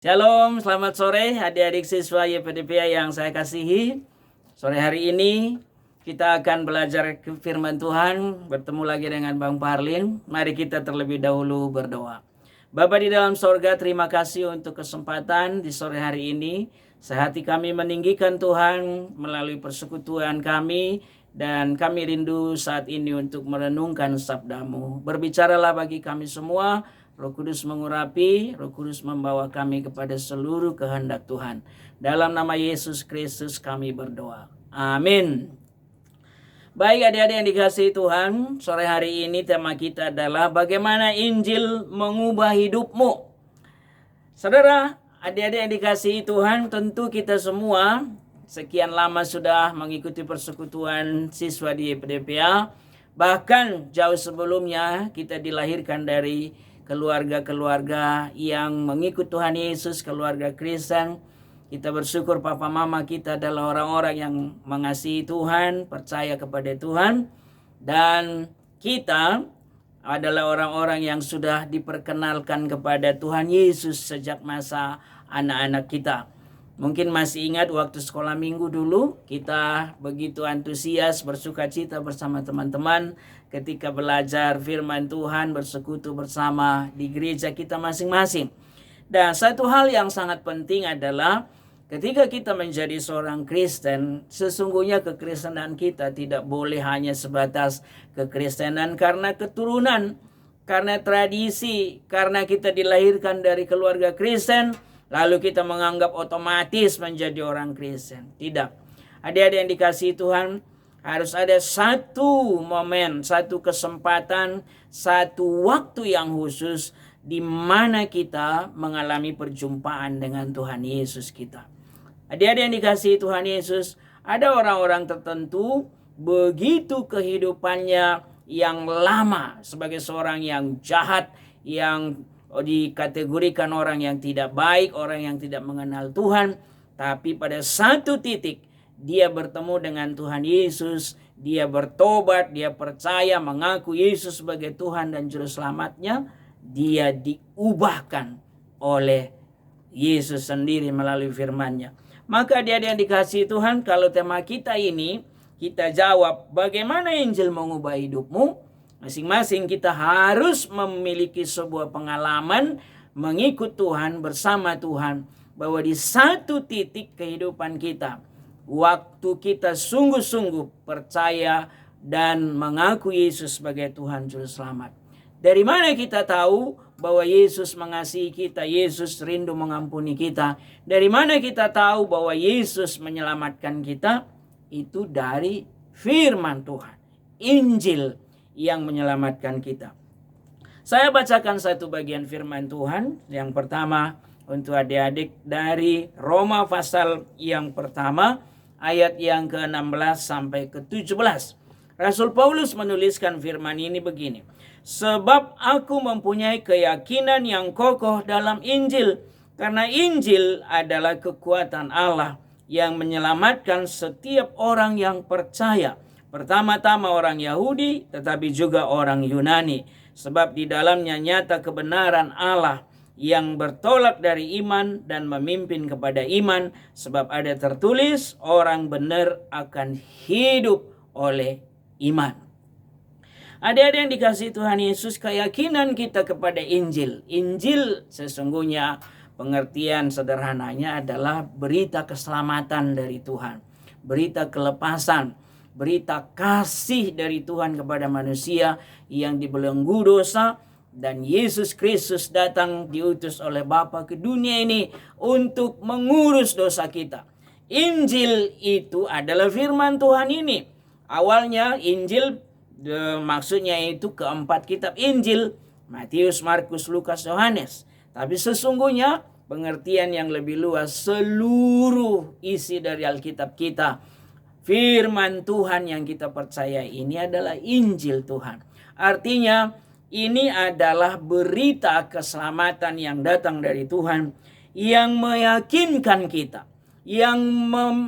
Shalom, selamat sore adik-adik siswa YPDPA yang saya kasihi. Sore hari ini kita akan belajar firman Tuhan, bertemu lagi dengan Bang Parlin. Mari kita terlebih dahulu berdoa. Bapa di dalam sorga, terima kasih untuk kesempatan di sore hari ini. Sehati kami meninggikan Tuhan melalui persekutuan kami, dan kami rindu saat ini untuk merenungkan sabda-Mu. Berbicaralah bagi kami semua. Roh Kudus mengurapi, Roh Kudus membawa kami kepada seluruh kehendak Tuhan. Dalam nama Yesus Kristus kami berdoa. Amin. Baik adik-adik yang dikasihi Tuhan, sore hari ini tema kita adalah bagaimana Injil mengubah hidupmu. Saudara, adik-adik yang dikasihi Tuhan, tentu kita semua sekian lama sudah mengikuti persekutuan siswa di YPDPA. Bahkan jauh sebelumnya kita dilahirkan dari keluarga-keluarga yang mengikut Tuhan Yesus, keluarga Kristen. Kita bersyukur papa mama kita adalah orang-orang yang mengasihi Tuhan, percaya kepada Tuhan. Dan kita adalah orang-orang yang sudah diperkenalkan kepada Tuhan Yesus sejak masa anak-anak kita. Mungkin masih ingat waktu sekolah minggu dulu, kita begitu antusias, bersuka cita bersama teman-teman ketika belajar firman Tuhan, bersekutu bersama di gereja kita masing-masing. Dan satu hal yang sangat penting adalah ketika kita menjadi seorang Kristen, sesungguhnya kekristenan kita tidak boleh hanya sebatas kekristenan karena keturunan, karena tradisi, karena kita dilahirkan dari keluarga Kristen, lalu kita menganggap otomatis menjadi orang Kristen. Tidak. Adik-adik yang dikasihi Tuhan, harus ada satu momen, satu kesempatan, satu waktu yang khusus di mana kita mengalami perjumpaan dengan Tuhan Yesus kita. Adik-adik yang dikasihi Tuhan Yesus, ada orang-orang tertentu begitu kehidupannya yang lama sebagai seorang yang jahat, yang dikategorikan orang yang tidak baik, orang yang tidak mengenal Tuhan. Tapi pada satu titik dia bertemu dengan Tuhan Yesus, dia bertobat, dia percaya, mengaku Yesus sebagai Tuhan dan Juru Selamatnya. Dia diubahkan oleh Yesus sendiri melalui firman-Nya. Maka dia yang dikasihi Tuhan, kalau tema kita ini, kita jawab bagaimana Injil mengubah hidupmu. Masing-masing kita harus memiliki sebuah pengalaman mengikut Tuhan, bersama Tuhan. Bahwa di satu titik kehidupan kita, waktu kita sungguh-sungguh percaya dan mengaku Yesus sebagai Tuhan Juru Selamat. Dari mana kita tahu bahwa Yesus mengasihi kita, Yesus rindu mengampuni kita? Dari mana kita tahu bahwa Yesus menyelamatkan kita? Itu dari firman Tuhan, Injil yang menyelamatkan kita. Saya bacakan satu bagian firman Tuhan. Yang pertama untuk adik-adik dari Roma pasal yang pertama, ayat yang ke-16 sampai ke-17. Rasul Paulus menuliskan firman ini begini. Sebab aku mempunyai keyakinan yang kokoh dalam Injil, karena Injil adalah kekuatan Allah yang menyelamatkan setiap orang yang percaya. Pertama-tama orang Yahudi, tetapi juga orang Yunani. Sebab di dalamnya nyata kebenaran Allah yang bertolak dari iman dan memimpin kepada iman. Sebab ada tertulis, orang benar akan hidup oleh iman. Adik-adik yang dikasihi Tuhan Yesus, keyakinan kita kepada Injil. Injil sesungguhnya pengertian sederhananya adalah berita keselamatan dari Tuhan. Berita kelepasan, berita kasih dari Tuhan kepada manusia yang dibelenggu dosa. Dan Yesus Kristus datang diutus oleh Bapa ke dunia ini untuk mengurus dosa kita. Injil itu adalah firman Tuhan ini. Awalnya Injil maksudnya itu keempat kitab Injil, Matius, Markus, Lukas, Yohanes. Tapi sesungguhnya pengertian yang lebih luas, seluruh isi dari Alkitab kita, firman Tuhan yang kita percaya ini adalah Injil Tuhan. Artinya ini adalah berita keselamatan yang datang dari Tuhan, yang meyakinkan kita, yang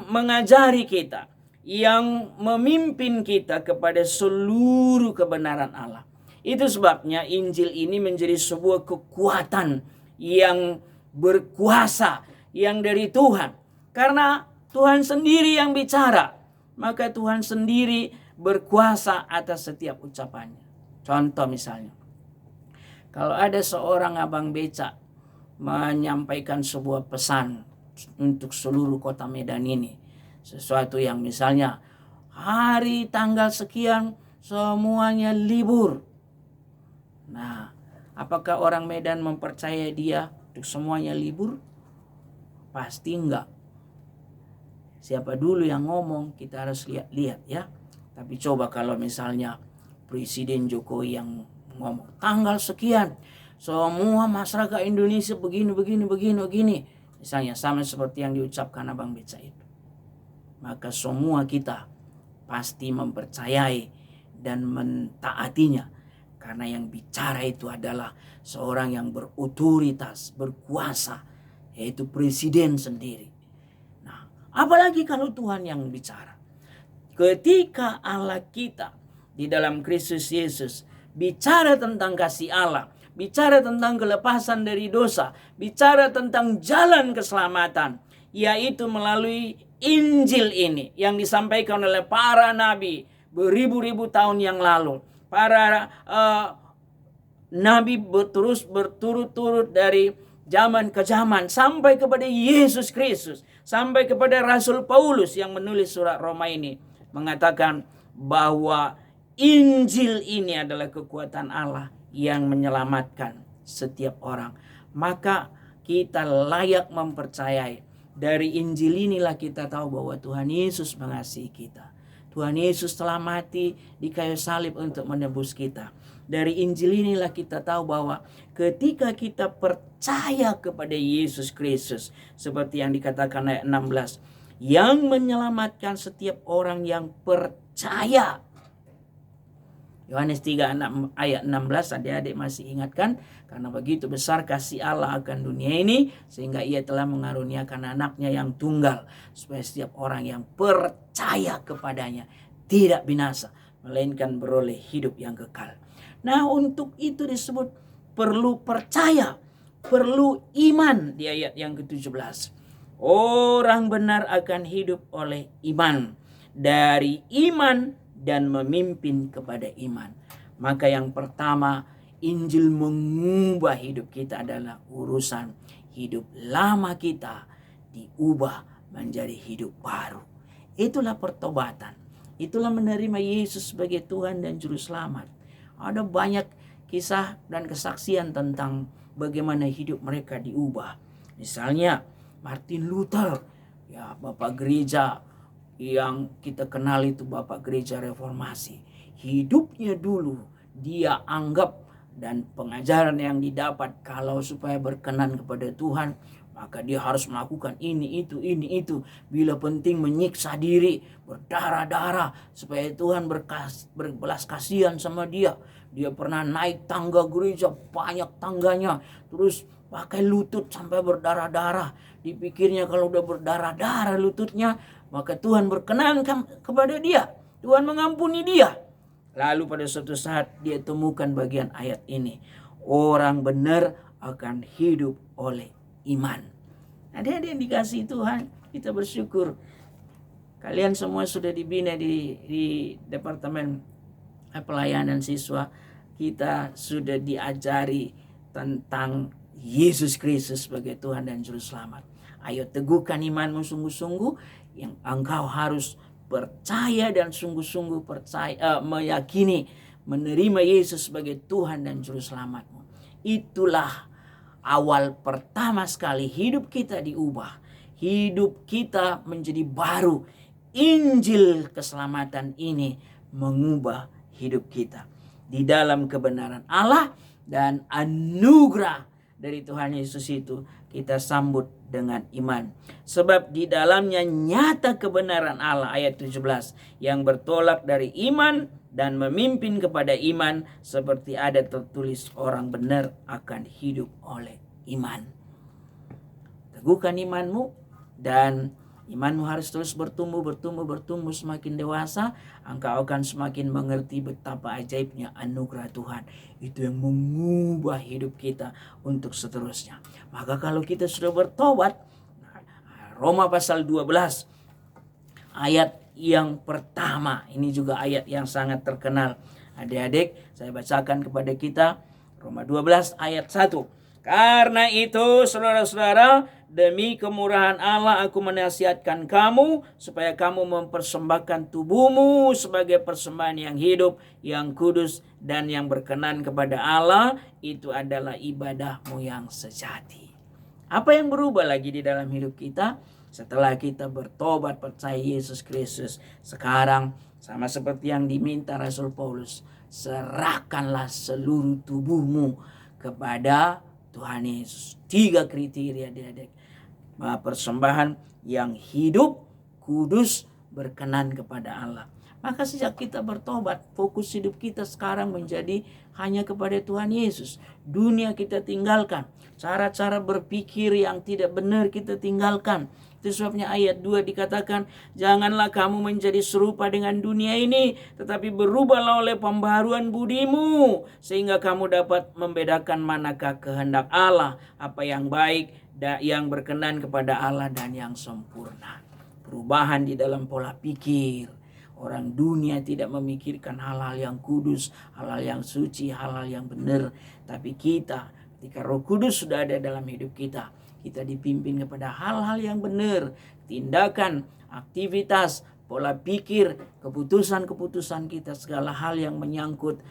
mengajari kita, yang memimpin kita kepada seluruh kebenaran Allah. Itu sebabnya Injil ini menjadi sebuah kekuatan yang berkuasa yang dari Tuhan. Karena Tuhan sendiri yang bicara, maka Tuhan sendiri berkuasa atas setiap ucapannya. Contoh misalnya, kalau ada seorang abang becak menyampaikan sebuah pesan untuk seluruh kota Medan ini, sesuatu yang misalnya hari tanggal sekian semuanya libur. Nah, apakah orang Medan mempercayai dia untuk semuanya libur? Pasti enggak. Siapa dulu yang ngomong, kita harus lihat ya. Tapi coba kalau misalnya Presiden Jokowi yang ngomong tanggal sekian semua masyarakat Indonesia begini. Misalnya sama seperti yang diucapkan abang beca itu. Maka semua kita pasti mempercayai dan mentaatinya. Karena yang bicara itu adalah seorang yang berotoritas, berkuasa, yaitu presiden sendiri. Nah, apalagi kalau Tuhan yang bicara. Ketika Allah kita di dalam Kristus Yesus bicara tentang kasih Allah, bicara tentang kelepasan dari dosa, bicara tentang jalan keselamatan, yaitu melalui Injil ini yang disampaikan oleh para nabi beribu-ribu tahun yang lalu. Para nabi berturut-turut dari zaman ke zaman sampai kepada Yesus Kristus, sampai kepada Rasul Paulus yang menulis surat Roma ini mengatakan bahwa Injil ini adalah kekuatan Allah yang menyelamatkan setiap orang. Maka kita layak mempercayai. Dari Injil inilah kita tahu bahwa Tuhan Yesus mengasihi kita. Tuhan Yesus telah mati di kayu salib untuk menebus kita. Dari Injil inilah kita tahu bahwa ketika kita percaya kepada Yesus Kristus, seperti yang dikatakan ayat 16, yang menyelamatkan setiap orang yang percaya. Yohanes 3 ayat 16, adik-adik masih ingatkan? Karena begitu besar kasih Allah akan dunia ini, sehingga ia telah mengaruniakan anaknya yang tunggal, supaya setiap orang yang percaya kepadanya tidak binasa, melainkan beroleh hidup yang kekal. Nah, untuk itu disebut perlu percaya, perlu iman di ayat yang ke-17. Orang benar akan hidup oleh iman, dari iman dan memimpin kepada iman. Maka yang pertama, Injil mengubah hidup kita adalah urusan hidup lama kita diubah menjadi hidup baru. Itulah pertobatan. Itulah menerima Yesus sebagai Tuhan dan Juru Selamat. Ada banyak kisah dan kesaksian tentang bagaimana hidup mereka diubah. Misalnya Martin Luther, ya Bapak Gereja yang kita kenal itu Bapak Gereja Reformasi. Hidupnya dulu dia anggap dan pengajaran yang didapat kalau supaya berkenan kepada Tuhan, maka dia harus melakukan ini itu. Bila penting menyiksa diri, berdarah-darah supaya Tuhan berbelas kasihan sama dia. Dia pernah naik tangga gereja, banyak tangganya, terus pakai lutut sampai berdarah-darah. Dipikirnya kalau udah berdarah-darah lututnya, maka Tuhan berkenan kepada dia. Tuhan mengampuni dia. Lalu pada suatu saat dia temukan bagian ayat ini. Orang benar akan hidup oleh iman. Adik-adik yang dikasihi Tuhan, kita bersyukur. Kalian semua sudah dibina di Departemen Pelayanan Siswa. Kita sudah diajari tentang Yesus Kristus sebagai Tuhan dan Juru Selamat. Ayo teguhkan imanmu sungguh-sungguh, yang engkau harus percaya dan sungguh-sungguh meyakini menerima Yesus sebagai Tuhan dan Juru Selamatmu. Itulah awal pertama sekali hidup kita diubah. Hidup kita menjadi baru. Injil keselamatan ini mengubah hidup kita. Di dalam kebenaran Allah dan anugerah dari Tuhan Yesus itu kita sambut dengan iman. Sebab di dalamnya nyata kebenaran Allah, ayat 17, yang bertolak dari iman dan memimpin kepada iman, seperti ada tertulis orang benar akan hidup oleh iman. Teguhkan imanmu dan Imanmu harus terus bertumbuh, semakin dewasa, engkau akan semakin mengerti betapa ajaibnya anugerah Tuhan. Itu yang mengubah hidup kita untuk seterusnya. Maka kalau kita sudah bertobat, Roma pasal 12 ayat yang pertama, ini juga ayat yang sangat terkenal. Adik-adik, saya bacakan kepada kita Roma 12 ayat 1. Karena itu saudara-saudara, demi kemurahan Allah aku menasihatkan kamu supaya kamu mempersembahkan tubuhmu sebagai persembahan yang hidup, yang kudus, dan yang berkenan kepada Allah. Itu adalah ibadahmu yang sejati. Apa yang berubah lagi di dalam hidup kita setelah kita bertobat percaya Yesus Kristus? Sekarang sama seperti yang diminta Rasul Paulus, serahkanlah seluruh tubuhmu kepada Tuhan Yesus. 3 kriteria adik-adik. Persembahan yang hidup, kudus, berkenan kepada Allah. Maka sejak kita bertobat, fokus hidup kita sekarang menjadi hanya kepada Tuhan Yesus. Dunia kita tinggalkan. Cara-cara berpikir yang tidak benar kita tinggalkan. Itu sebabnya ayat 2 dikatakan, janganlah kamu menjadi serupa dengan dunia ini, tetapi berubahlah oleh pembaharuan budimu, sehingga kamu dapat membedakan manakah kehendak Allah, apa yang baik, yang berkenan kepada Allah, dan yang sempurna. Perubahan di dalam pola pikir. Orang dunia tidak memikirkan hal-hal yang kudus, hal-hal yang suci, hal-hal yang benar. Tapi kita, ketika Roh Kudus sudah ada dalam hidup kita, kita dipimpin kepada hal-hal yang benar, tindakan, aktivitas, pola pikir, keputusan-keputusan kita, segala hal yang menyangkut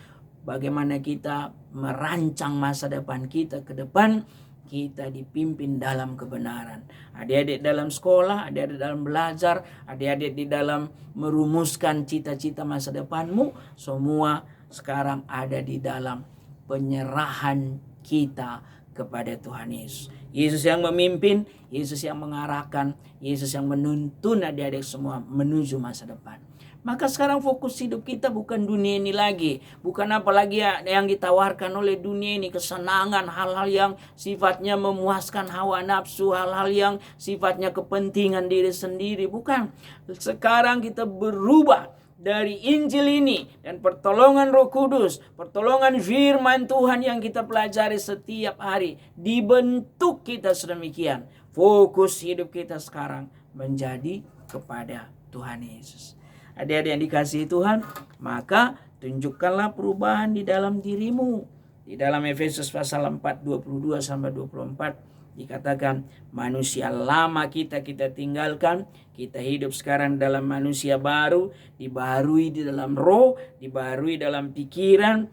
bagaimana kita merancang masa depan kita ke depan, kita dipimpin dalam kebenaran. Adik-adik dalam sekolah, adik-adik dalam belajar, adik-adik di dalam merumuskan cita-cita masa depanmu, semua sekarang ada di dalam penyerahan kita kepada Tuhan Yesus. Yesus yang memimpin, Yesus yang mengarahkan, Yesus yang menuntun adik-adik semua menuju masa depan. Maka sekarang fokus hidup kita bukan dunia ini lagi. Bukan apalagi yang ditawarkan oleh dunia ini. Kesenangan, hal-hal yang sifatnya memuaskan hawa nafsu. Hal-hal yang sifatnya kepentingan diri sendiri. Bukan. Sekarang kita berubah dari Injil ini dan pertolongan Roh Kudus, pertolongan firman Tuhan yang kita pelajari setiap hari, dibentuk kita sedemikian. Fokus hidup kita sekarang menjadi kepada Tuhan Yesus. Adik-adik yang dikasihi Tuhan, maka tunjukkanlah perubahan di dalam dirimu. Di dalam Efesus pasal 4, 22 sampai 24 dikatakan, manusia lama kita tinggalkan, kita hidup sekarang dalam manusia baru, dibaharui di dalam roh, dibaharui dalam pikiran,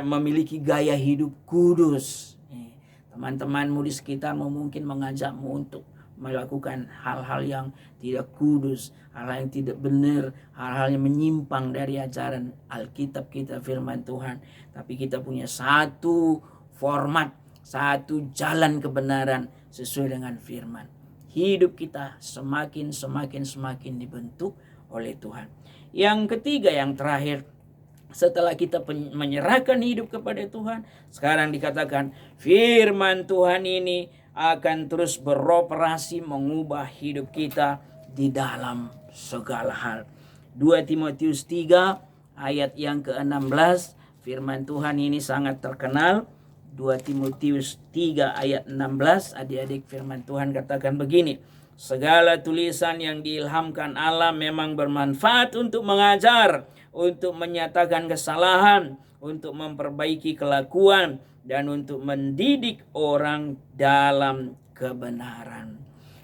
memiliki gaya hidup kudus. Teman-temanmu di sekitarmu mungkin mengajakmu untuk melakukan hal-hal yang tidak kudus, hal-hal yang tidak benar, hal-hal yang menyimpang dari ajaran Alkitab kita, firman Tuhan. Tapi kita punya satu format, satu jalan kebenaran sesuai dengan firman. Hidup kita semakin dibentuk oleh Tuhan. Yang ketiga, yang terakhir, setelah kita menyerahkan hidup kepada Tuhan, sekarang dikatakan firman Tuhan ini akan terus beroperasi mengubah hidup kita di dalam segala hal. 2 Timotius 3 ayat yang ke-16, firman Tuhan ini sangat terkenal. 2 Timotius 3 ayat 16, adik-adik, firman Tuhan katakan begini, segala tulisan yang diilhamkan Allah memang bermanfaat untuk mengajar, untuk menyatakan kesalahan, untuk memperbaiki kelakuan, dan untuk mendidik orang dalam kebenaran.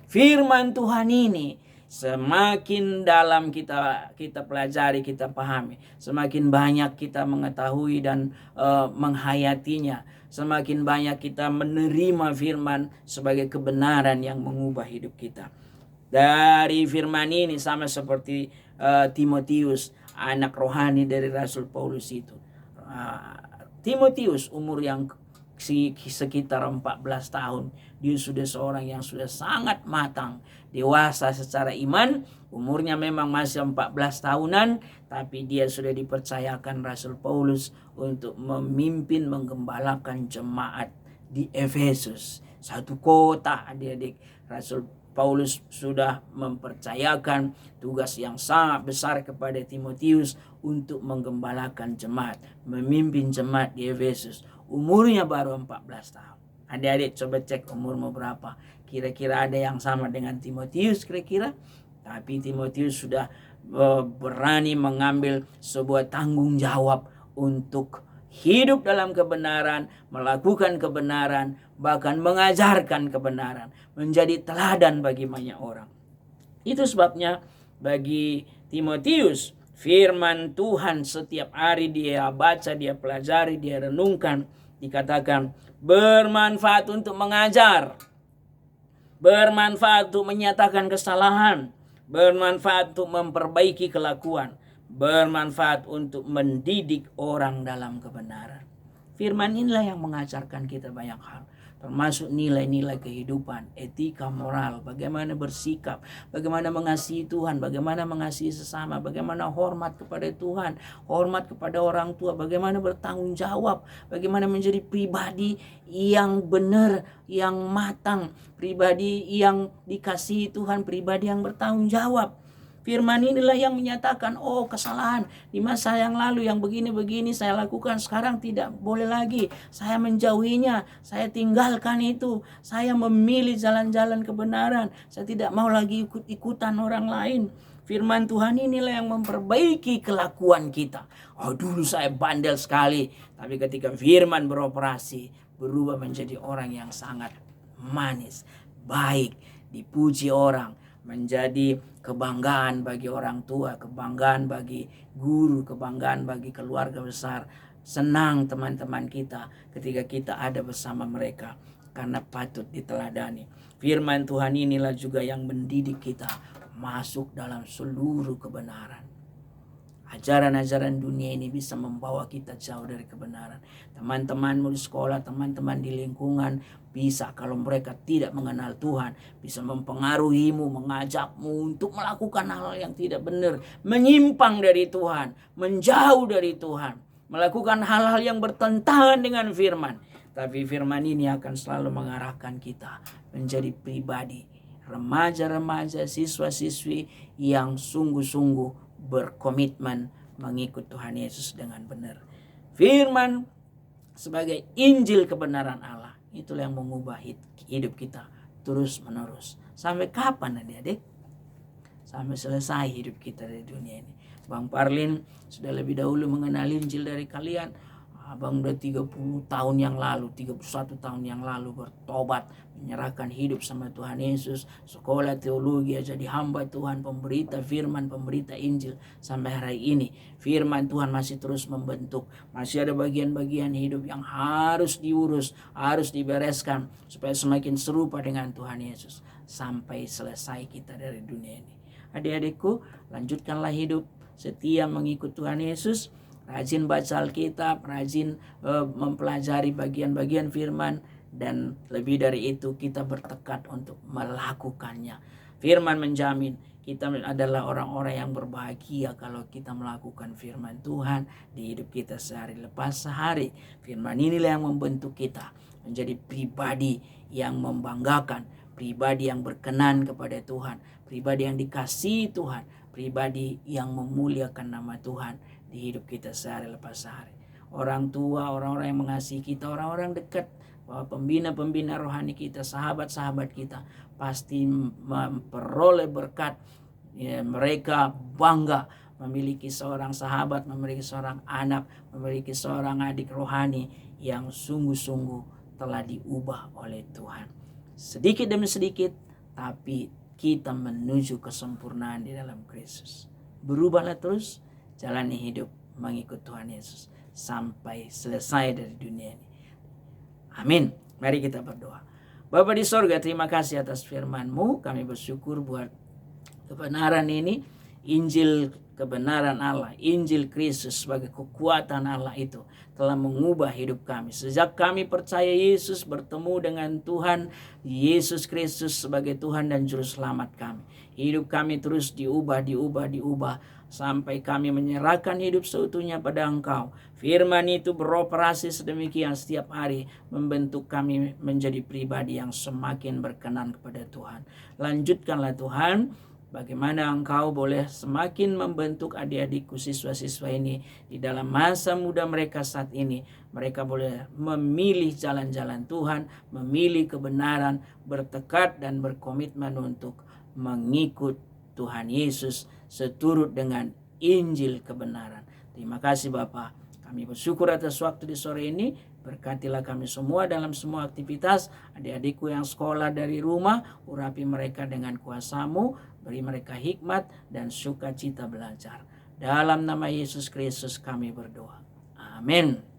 Firman Tuhan ini semakin dalam kita pelajari, kita pahami, semakin banyak kita mengetahui dan menghayatinya, semakin banyak kita menerima firman sebagai kebenaran yang mengubah hidup kita. Dari firman ini sama seperti Timotius, anak rohani dari Rasul Paulus itu. Timotius umur yang sekitar 14 tahun. Dia sudah seorang yang sudah sangat matang, dewasa secara iman. Umurnya memang masih 14 tahunan, tapi dia sudah dipercayakan Rasul Paulus untuk memimpin, menggembalakan jemaat di Efesus. Satu kota, adik-adik. Rasul Paulus sudah mempercayakan tugas yang sangat besar kepada Timotius untuk menggembalakan jemaat, memimpin jemaat di Efesus. Umurnya baru 14 tahun. Adik-adik coba cek umurmu berapa. Kira-kira ada yang sama dengan Timotius kira-kira? Tapi Timotius sudah berani mengambil sebuah tanggung jawab untuk hidup dalam kebenaran, melakukan kebenaran, bahkan mengajarkan kebenaran, menjadi teladan bagi banyak orang. Itu sebabnya bagi Timotius, firman Tuhan setiap hari dia baca, dia pelajari, dia renungkan, dikatakan bermanfaat untuk mengajar, bermanfaat untuk menyatakan kesalahan, bermanfaat untuk memperbaiki kelakuan, bermanfaat untuk mendidik orang dalam kebenaran. Firman inilah yang mengajarkan kita banyak hal, termasuk nilai-nilai kehidupan, etika moral, bagaimana bersikap, bagaimana mengasihi Tuhan, bagaimana mengasihi sesama, bagaimana hormat kepada Tuhan, hormat kepada orang tua, bagaimana bertanggung jawab, bagaimana menjadi pribadi yang benar, yang matang, pribadi yang dikasihi Tuhan, pribadi yang bertanggung jawab. Firman inilah yang menyatakan, oh kesalahan di masa yang lalu yang begini-begini saya lakukan, sekarang tidak boleh lagi. Saya menjauhinya, saya tinggalkan itu. Saya memilih jalan-jalan kebenaran. Saya tidak mau lagi ikut-ikutan orang lain. Firman Tuhan inilah yang memperbaiki kelakuan kita. Oh dulu saya bandel sekali, tapi ketika firman beroperasi, berubah menjadi orang yang sangat manis, baik, dipuji orang, menjadi kebanggaan bagi orang tua, kebanggaan bagi guru, kebanggaan bagi keluarga besar. Senang teman-teman kita ketika kita ada bersama mereka, karena patut diteladani. Firman Tuhan inilah juga yang mendidik kita masuk dalam seluruh kebenaran. Ajaran-ajaran dunia ini bisa membawa kita jauh dari kebenaran. Teman-temanmu di sekolah, teman-teman di lingkungan bisa, kalau mereka tidak mengenal Tuhan, bisa mempengaruhimu, mengajakmu untuk melakukan hal yang tidak benar, menyimpang dari Tuhan, menjauh dari Tuhan, melakukan hal-hal yang bertentangan dengan firman. Tapi firman ini akan selalu mengarahkan kita menjadi pribadi, remaja-remaja, siswa-siswi yang sungguh-sungguh berkomitmen mengikut Tuhan Yesus dengan benar. Firman sebagai Injil kebenaran Allah, itulah yang mengubah hidup kita terus menerus. Sampai kapan adik-adik? Sampai selesai hidup kita di dunia ini. Bang Parlin sudah lebih dahulu mengenal Injil dari kalian. Abang udah 30 tahun yang lalu, 31 tahun yang lalu bertobat, menyerahkan hidup sama Tuhan Yesus, sekolah teologi, jadi hamba Tuhan, pemberita firman, pemberita Injil. Sampai hari ini firman Tuhan masih terus membentuk. Masih ada bagian-bagian hidup yang harus diurus, harus dibereskan supaya semakin serupa dengan Tuhan Yesus sampai selesai kita dari dunia ini. Adik-adikku, lanjutkanlah hidup setia mengikut Tuhan Yesus. Rajin baca Alkitab, rajin mempelajari bagian-bagian firman, dan lebih dari itu kita bertekad untuk melakukannya. Firman menjamin kita adalah orang-orang yang berbahagia kalau kita melakukan firman Tuhan di hidup kita sehari lepas sehari. Firman inilah yang membentuk kita menjadi pribadi yang membanggakan, pribadi yang berkenan kepada Tuhan, pribadi yang dikasihi Tuhan, pribadi yang memuliakan nama Tuhan di hidup kita sehari lepas sehari. Orang tua, orang-orang yang mengasihi kita, orang-orang dekat, bahwa pembina-pembina rohani kita, sahabat-sahabat kita pasti memperoleh berkat. Ya, mereka bangga memiliki seorang sahabat, memiliki seorang anak, memiliki seorang adik rohani yang sungguh-sungguh telah diubah oleh Tuhan. Sedikit demi sedikit, tapi kita menuju kesempurnaan di dalam Kristus. Berubahlah terus, jalani hidup mengikut Tuhan Yesus sampai selesai dari dunia ini. Amin. Mari kita berdoa. Bapa di sorga, terima kasih atas firman-Mu. Kami bersyukur buat kebenaran ini, Injil kebenaran Allah, Injil Kristus sebagai kekuatan Allah itu telah mengubah hidup kami. Sejak kami percaya Yesus, bertemu dengan Tuhan Yesus Kristus sebagai Tuhan dan Juru Selamat kami, hidup kami terus diubah. sampai kami menyerahkan hidup seutuhnya pada Engkau. Firman itu beroperasi sedemikian setiap hari, membentuk kami menjadi pribadi yang semakin berkenan kepada Tuhan. Lanjutkanlah Tuhan, bagaimana Engkau boleh semakin membentuk adik-adikku, siswa-siswa ini di dalam masa muda mereka saat ini. Mereka boleh memilih jalan-jalan Tuhan, memilih kebenaran, bertekad dan berkomitmen untuk mengikut Tuhan Yesus seturut dengan Injil kebenaran. Terima kasih Bapa. Kami bersyukur atas waktu di sore ini. Berkatilah kami semua dalam semua aktivitas. Adik-adikku yang sekolah dari rumah, urapi mereka dengan kuasa-Mu. Beri mereka hikmat dan sukacita belajar. Dalam nama Yesus Kristus kami berdoa. Amin.